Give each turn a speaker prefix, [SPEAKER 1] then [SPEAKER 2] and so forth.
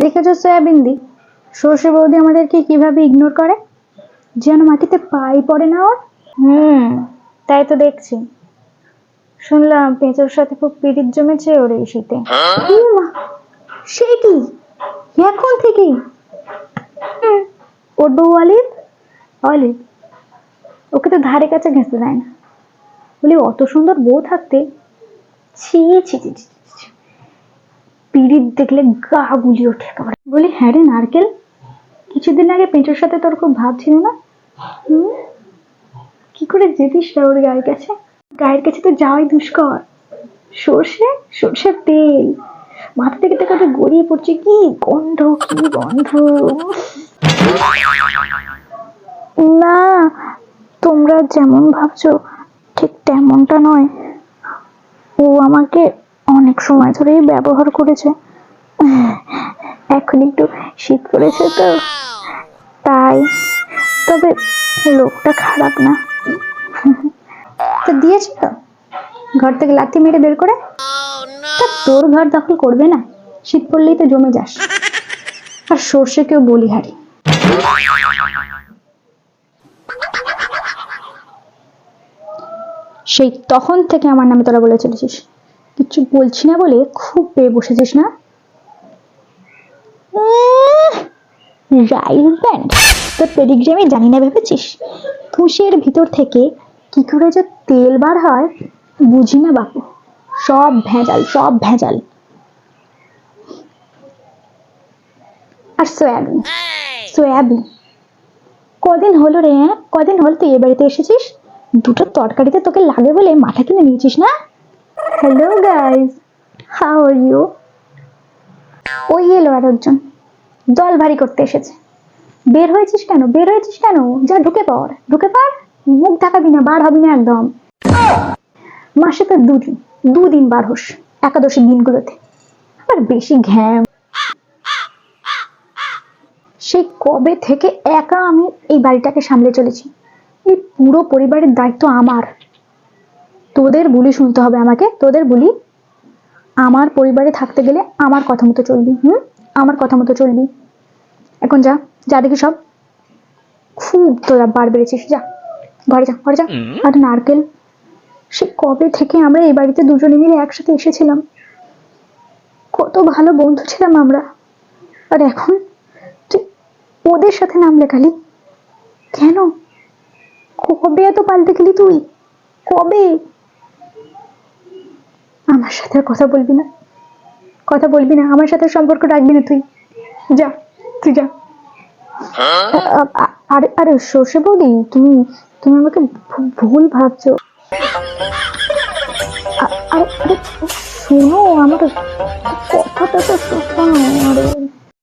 [SPEAKER 1] দেখেছো সয়াবিন দি, সর্ষে বৌদি আমাদেরকে কিভাবে ইগনোর করে, যেন মাটিতে পাই পড়ে না ওর। তাই তো দেখছি। শুনলাম পেঁচোর সাথে খুব পিরিত জমেছে ওর এই শীতে। সে কি এখন থেকেই? ওর বউ অলিভ, অলিভ ওকে তো ধারে কাছে ঘেঁচতে দেয় না। বলি অত সুন্দর বউ থাকতে ছি ছি ছি ছি, পিরিত দেখলে গা গুলি ওঠে একেবারে। বলি হ্যাঁ রে নারকেল, কিছুদিন আগে পেঁচোর সাথে তোর খুব ভাব ছিল না? কি করে যেতিস না ওর গায়ের কাছে? গায়ের কাছে তো যাওয়াই দুষ্কর। সর্ষে, সর্ষের তেল মাথা থেকে থেকে গড়িয়ে পড়ছে, কি গন্ধ, কি গন্ধ। না, তোমরা যেমন ভাবছো ঠিক তেমনটা নয়। ও আমাকে অনেক সময় ধরেই ব্যবহার করেছে। এখন একটু শীত পড়েছে তো তাই। তবে লোকটা খারাপ না। তো দিয়েছে তো ঘর থেকে লাথি মেরে বের করে। তা তোর ঘর দখল করবে না? শীত পড়লেই তো জমে যাস। আর সর্ষেকেও বলিহারি। সেই তখন থেকে আমার নামে তোরা বলে চলেছিস, কিছু বলছি না বলে খুব পেয়ে বসেছিস না? রাইস ব্যান্ড তোর পেডিগ্রি আমি জানি না ভেবেছিস? খুশের ভিতর থেকে কি করে যে তেল বার হয় বুঝি না বাপু। সব ভেজাল, সব ভেজাল। আর সয়াবিন, সয়াবিন কদিন হলো রে? কদিন হলো তুই এ বাড়িতে এসেছিস? দুটো তরকারিতে তোকে লাগে বলে মাথা কিনে নিয়েছিস না? Hello guys, how are you? ওই এলো আর একজন, জল ভারী করতে এসেছে। বের হয়েছিস কেন? বের হয়েছিস কেন? যা ঢুকে পড়, ঢুকে পড়। মুখ ঢাকাবি না, বার হবি না একদম। মাসে তো দুদিন বার হোস, একাদশীর দিনগুলোতে। আর বেশি ঘ্যাম। সেই কবে থেকে একা আমি এই বাড়িটাকে সামলে চলেছি। এই পুরো পরিবারের দায়িত্ব আমার। তোদের বুলি শুনতে হবে আমাকে, তোদের বুলি। আমার পরিবারে থাকতে গেলে আমার কথা মতো চলবি। আমার কথা মতো চলবি। এখন যা, যা দেখি সব। খুব তোরা বার বেড়েছিস, যা ঘরে যা, ঘরে যা। আর নারকেল, সে কবে থেকে আমরা এই বাড়িতে দুজনে মিলে একসাথে এসেছিলাম, কত ভালো বন্ধু ছিলাম আমরা। আর এখন তুই ওদের সাথে নাম লেখালি কেন? কবে এত পাল্টে গেলি তুই? কবে? আমার সাথে কথা বলবি না, কথা বলবি না, আমার সাথে সম্পর্ক রাখবি না তুই। যা, তুই যা। আরে আরে সর্ষে বৌদি, তুমি তুমি আমাকে ভুল ভাবছো। আরে শোনো, আমার কথাটা তো শোনো।